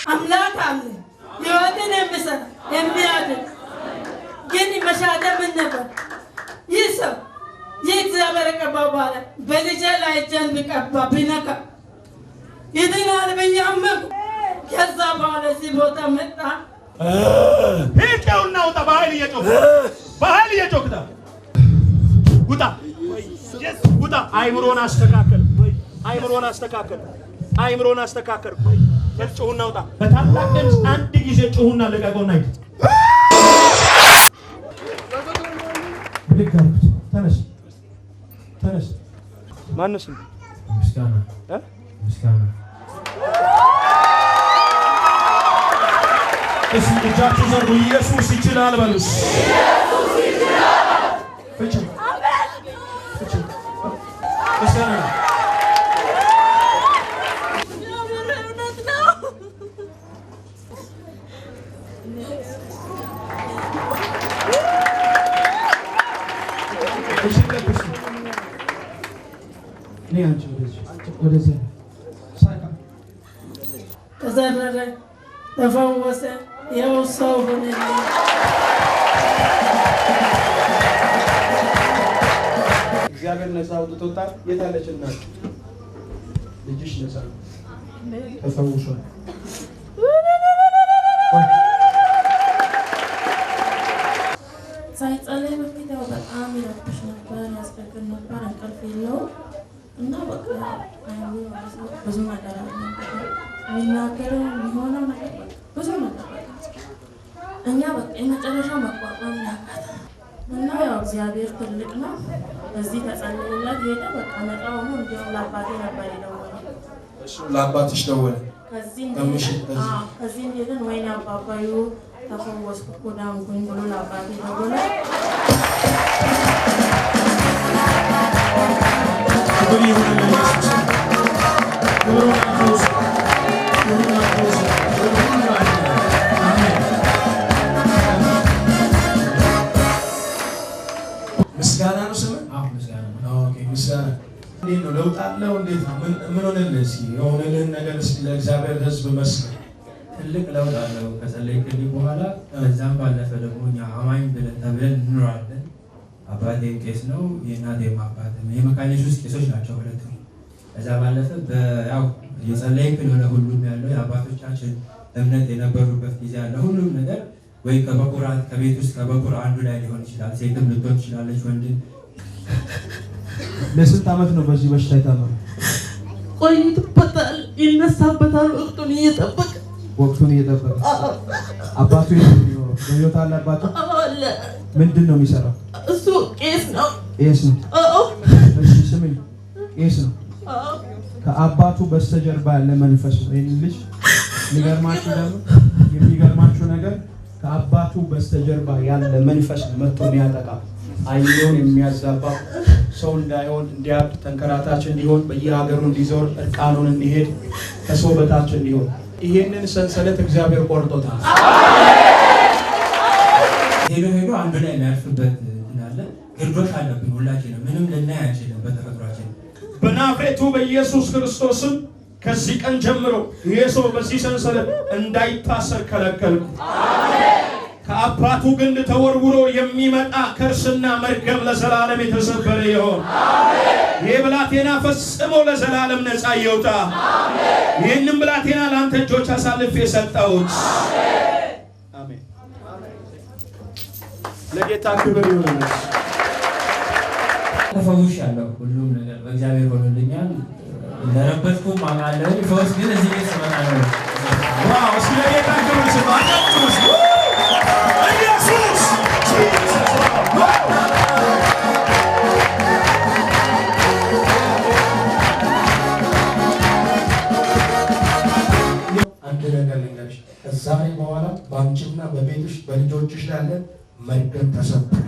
አምላክ አለ ሕይወትን የሚሰጥ የሚያድን ግን መሻተር ምን ነበር? ይህ ሰው ይህ እግዚአብሔር የቀባው ባለ በልጄ ላይ እጄን ቢቀባ ቢነካ ይድናል ብዬ አመንኩ። ከዛ በኋላ እዚህ ቦታ መጣ። ሄጨውና ውጣ! በኃይል እየጮክታ ውጣ! ውጣ! አይምሮን አስተካከል። ጩሁና ውጣ! በታላቅ ድምፅ አንድ ጊዜ ጩሁና ልቀቀውና ሂድ። ተነስ። ማነው ስም? ምስጋና። እስኪ እጃችሁ ዘርጉ። ኢየሱስ ይችላል በሉስ። ምስጋና ተዘረረ፣ ተፈወሰ፣ ያው ሰው ሆነ። እግዚአብሔር ነፃ አውጥቶታል። የታለች እናት? ልጅሽ ነፃ ተፈውሷል። ሳይጸለይ በፊት ያው በጣም ይረብሽ ነበር፣ ያስቸግር ነበር፣ እንቅልፍ የለውም እና በቃ ብዙ ነገር የሚናገረው የሚሆነው ነገር ብዙ ነገር እኛ በቃ የመጨረሻ መቋቋም ያቃተን እና ያው እግዚአብሔር ትልቅ ነው። እዚህ ተጸልዮለት ሄደ። በቃ ነፃ ሆኖ እንዲያውም ለአባቴ ነበር የደወለው። እሱ ለአባትሽ ደወለ? ከዚህ ሄደን ወይኔ አባባዩ ተፈወስኩ እኮ ዳንኩኝ ብሎ ለአባቴ ደወለ። ምስጋና ነው ስም? ምስጋና። እንዴት ነው? ለውጥ አለው? እንዴት ነው? ምን ሆነልህ? እስኪ የሆነልህን ነገር እስኪ ለእግዚአብሔር ሕዝብ መስክር። ትልቅ ለውጥ አለው ከጸለይክልኝ በኋላ። ከዛም ባለፈ ደግሞ እኛ አማኝ ተብለን እንኖራለን። አባቴም ቄስ ነው፣ የእናቴም አባትም የመካነ ኢየሱስ ቄሶች ናቸው ሁለቱም። ከዛ ባለፈ ያው የጸለይክን ወደ ሁሉም ያለው የአባቶቻችን እምነት የነበሩበት ጊዜ ያለ ሁሉም ነገር ወይ ከበኩራት ከቤት ውስጥ ከበኩር አንዱ ላይ ሊሆን ይችላል። ሴትም ልትሆን ትችላለች፣ ወንድም። ለስንት ዓመት ነው በዚህ በሽታ የታመመው? ቆይቶበታል፣ ይነሳበታል ወቅቱን እየጠበቀ አባቱ የት ነው የሚኖረው? በሕይወት አለ አባቱ? ምንድን ነው የሚሰራው? እሱ ቄስ ነው። እሺ ስሚኝ፣ ቄስ ነው። ከአባቱ በስተጀርባ ያለ መንፈስ ነው ይህን ልጅ። የሚገርማችሁ ነገር ከአባቱ በስተጀርባ ያለ መንፈስ ነው መጥቶ የሚያጠቃ፣ አይኑን የሚያዛባ፣ ሰው እንዳይሆን እንዲያብድ፣ ተንከራታች እንዲሆን፣ በየሀገሩ እንዲዞር፣ እርቃኑን እንዲሄድ፣ ከሰው በታች እንዲሆን። ይሄንን ሰንሰለት እግዚአብሔር ቆርጦታል። ሄዶ አንዱ ላይ የሚያርፍበት እናለ ግርዶሽ አለብን ሁላችንም። ምንም ልናይ አንችልም በተፈጥሯችን። በናዝሬቱ በኢየሱስ ክርስቶስም ከዚህ ቀን ጀምሮ ይሄ ሰው በዚህ ሰንሰለት እንዳይታሰር ከለከልኩ። ከአባቱ ግንድ ተወርውሮ የሚመጣ ከርስና መርገም ለዘላለም የተሰበረ ይሆን። ይህ ብላቴና ፈጽሞ ለዘላለም ነፃ ይውጣ። ይህንም ብላቴና ለአንተ እጆች አሳልፌ የሰጠሁት። አሜን። ለጌታ ክብር ይሁን። ተፈውሻለሁ። ሁሉም ነገር በእግዚአብሔር ሆኖልኛል። እንደረበትኩም አውቃለሁ። ፈውስ ግን እዚህ ቤት ስመጣ ነው። ዋው! እስኪ ለጌታ ክብር ስጡ። ኢየሱስ አንድ ነገር ልንገርሽ፣ ከዛሬ በኋላ በአንቺና በቤትሽ በልጆችሽ ላይ ያለ መርገም ተሰብሯል።